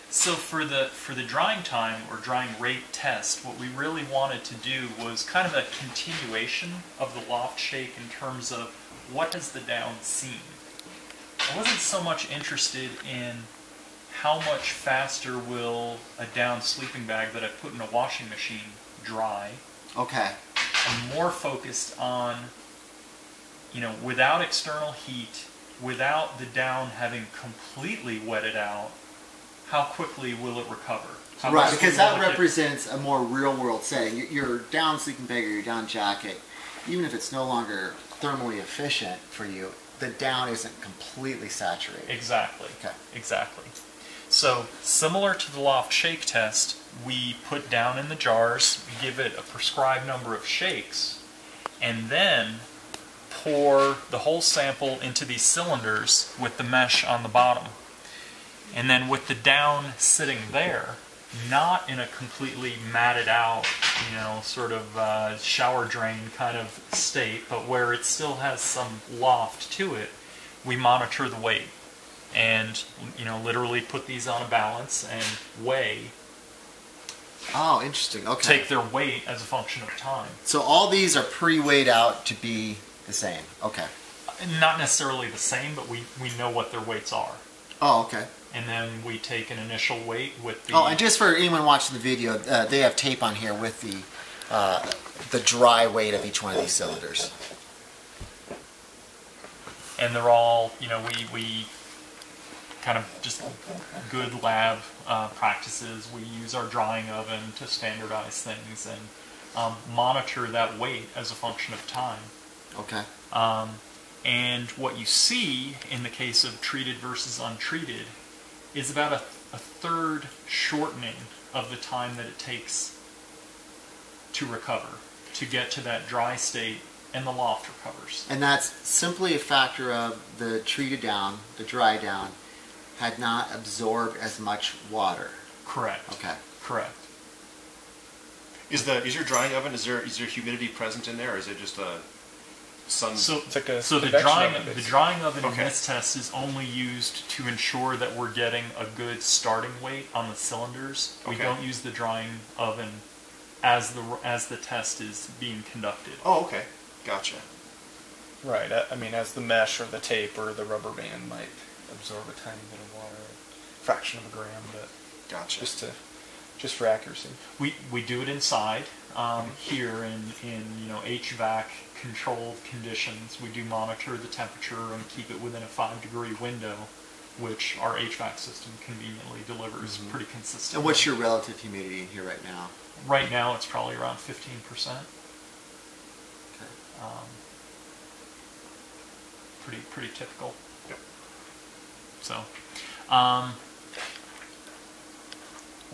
So for the drying time or drying rate test, what we really wanted to do was kind of a continuation of the loft shake in terms of what has the down seen. I wasn't so much interested in how much faster will a down sleeping bag that I put in a washing machine dry. Okay. I'm more focused on, you know, without external heat, without the down having completely wetted out, how quickly will it recover? Right, because that represents a more real-world setting. Your down sleeping bag or your down jacket, even if it's no longer thermally efficient for you, the down isn't completely saturated. Exactly. Okay. Exactly. So, similar to the loft shake test, we put down in the jars, give it a prescribed number of shakes, and then pour the whole sample into these cylinders with the mesh on the bottom. And then with the down sitting there, not in a completely matted out, you know, sort of shower drain kind of state, but where it still has some loft to it, we monitor the weight. And, you know, literally put these on a balance and weigh. Oh, interesting. Okay. Take their weight as a function of time. So all these are pre-weighed out to be the same. Okay. Not necessarily the same, but we know what their weights are. Oh, okay. And then we take an initial weight with the... Oh, and just for anyone watching the video, they have tape on here with the dry weight of each one of these cylinders. And they're all, you know, we kind of just good lab practices. We use our drying oven to standardize things and monitor that weight as a function of time. Okay. And what you see in the case of treated versus untreated is about a third shortening of the time that it takes to recover, to get to that dry state, and the loft recovers. And that's simply a factor of the treated down, the dry down, had not absorbed as much water. Correct. Okay. Correct. Is your drying oven, is there humidity present in there, or is it just a sun? So the drying oven in this test is only used to ensure that we're getting a good starting weight on the cylinders. We don't use the drying oven as the test is being conducted. Oh, okay. Gotcha. Right. I mean, as the mesh or the tape or the rubber band might absorb a tiny bit of water, a fraction of a gram, but gotcha. Just for accuracy. We do it inside here in you know, HVAC controlled conditions. We do monitor the temperature and keep it within a 5-degree window, which our HVAC system conveniently delivers pretty consistently. And what's your relative humidity in here right now? Right now, it's probably around 15%. Okay. Pretty typical. Yep. So,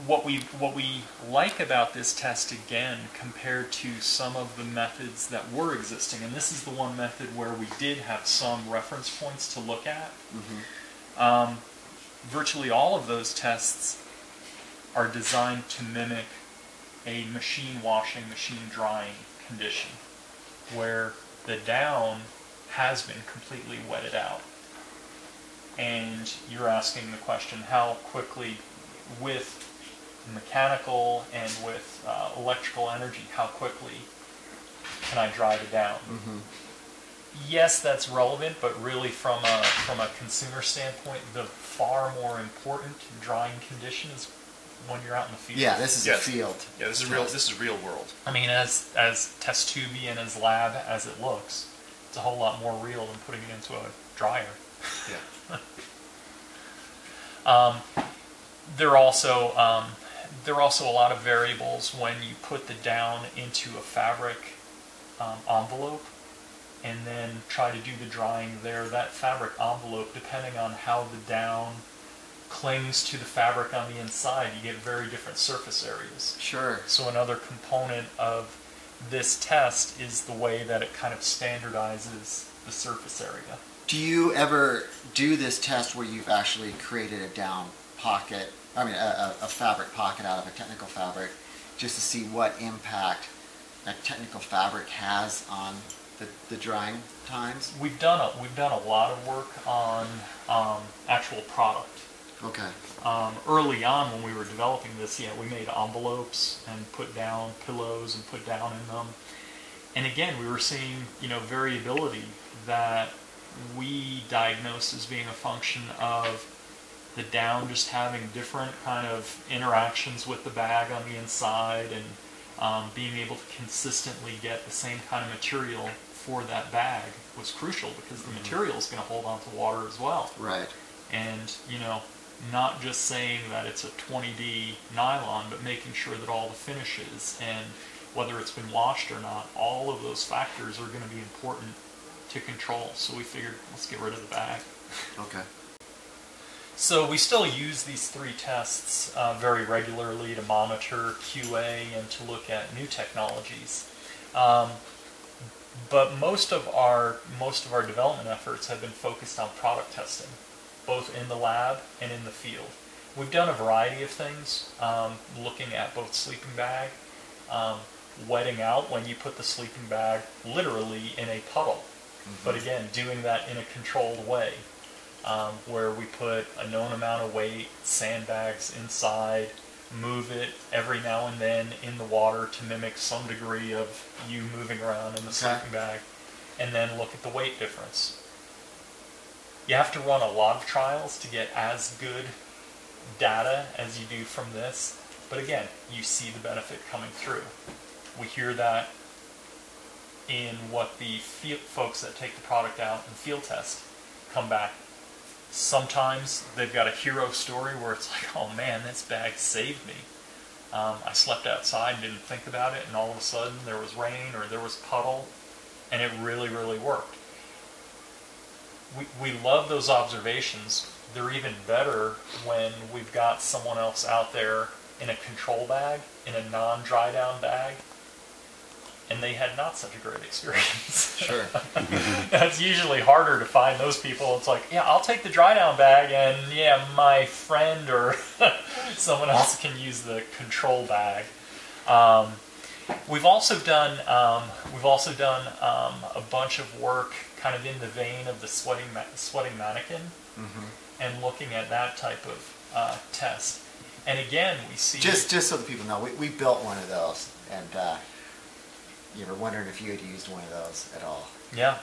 what we like about this test again compared to some of the methods that were existing, and this is the one method where we did have some reference points to look at. Virtually all of those tests are designed to mimic a machine washing, machine drying condition, where the down has been completely wetted out. And you're asking the question, how quickly, with mechanical and with electrical energy, how quickly can I dry the down? Yes, that's relevant, but really from a consumer standpoint, the far more important drying condition is when you're out in the field. Yeah, this is a field. Yeah, this is real. This is real world. I mean, as test tubey and as lab as it looks, it's a whole lot more real than putting it into a dryer. Yeah. There are also a lot of variables when you put the down into a fabric envelope and then try to do the drying there. That fabric envelope, depending on how the down clings to the fabric on the inside, you get very different surface areas. Sure. So another component of this test is the way that it kind of standardizes the surface area. Do you ever do this test where you've actually created a down pocket, I mean a fabric pocket out of a technical fabric, just to see what impact that technical fabric has on the drying times? We've done a lot of work on actual product. Okay. Early on when we were developing this, yeah, we made envelopes and put down pillows and put down in them. And again, we were seeing, variability that we diagnosed as being a function of the down just having different kind of interactions with the bag on the inside, and being able to consistently get the same kind of material for that bag was crucial, because the material is going to hold on to water as well. Right. And, not just saying that it's a 20D nylon, but making sure that all the finishes and whether it's been washed or not, all of those factors are going to be important to control. So we figured, let's get rid of the bag. Okay. So we still use these 3 tests very regularly to monitor QA and to look at new technologies. But most of our development efforts have been focused on product testing, both in the lab and in the field. We've done a variety of things, looking at both sleeping bag, wetting out when you put the sleeping bag literally in a puddle, but again, doing that in a controlled way, where we put a known amount of weight, sandbags inside, move it every now and then in the water to mimic some degree of you moving around in the sleeping bag, and then look at the weight difference. You have to run a lot of trials to get as good data as you do from this, but again, you see the benefit coming through. We hear that in what the folks that take the product out and field test come back. Sometimes they've got a hero story where it's like, oh man, this bag saved me. I slept outside and didn't think about it, and all of a sudden there was rain or there was puddle, and it really, really worked. We love those observations. They're even better when we've got someone else out there in a control bag, in a non-DriDown bag, and they had not such a great experience. Sure. It's usually harder to find those people. It's like, yeah, I'll take the DriDown bag, and yeah, my friend or someone else can use the control bag. We've also done a bunch of work kind of in the vein of the sweating mannequin, and looking at that type of test. And again, we see... Just so the people know, we built one of those, and you were wondering if you had used one of those at all. Yeah.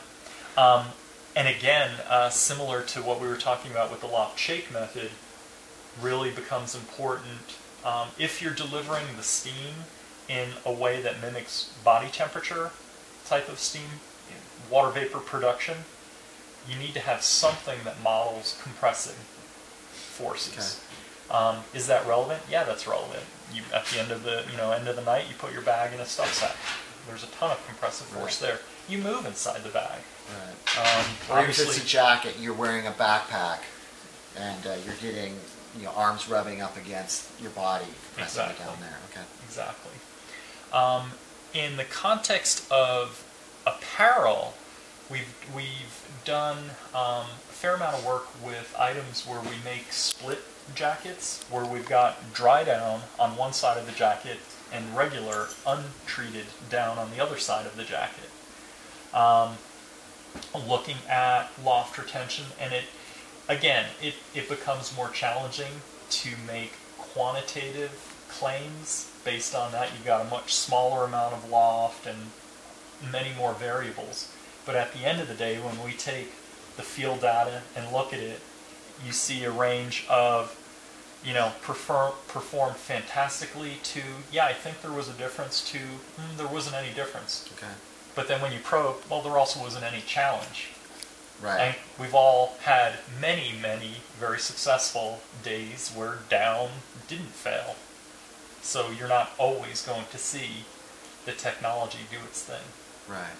And again, similar to what we were talking about with the loft shake method, really becomes important if you're delivering the steam in a way that mimics body temperature type of steam, water vapor production. You need to have something that models compressive forces. Okay. Is that relevant? Yeah, that's relevant. You, at the end of the night, you put your bag in a stuff sack. There's a ton of compressive force there. You move inside the bag. Right. Or if it's a jacket, you're wearing a backpack, and you're getting arms rubbing up against your body. Exactly. Down there. Okay. Exactly. In the context of apparel, we've done a fair amount of work with items where we make split jackets, where we've got DriDown on one side of the jacket and regular untreated down on the other side of the jacket. Looking at loft retention, and it becomes more challenging to make quantitative claims based on that. You've got a much smaller amount of loft and many more variables. But at the end of the day, when we take the field data and look at it, you see a range of, performed fantastically to, yeah, I think there was a difference, to, there wasn't any difference. Okay. But then when you probe, well, there also wasn't any challenge. Right. And we've all had many, many very successful days where down didn't fail. So you're not always going to see the technology do its thing. Right.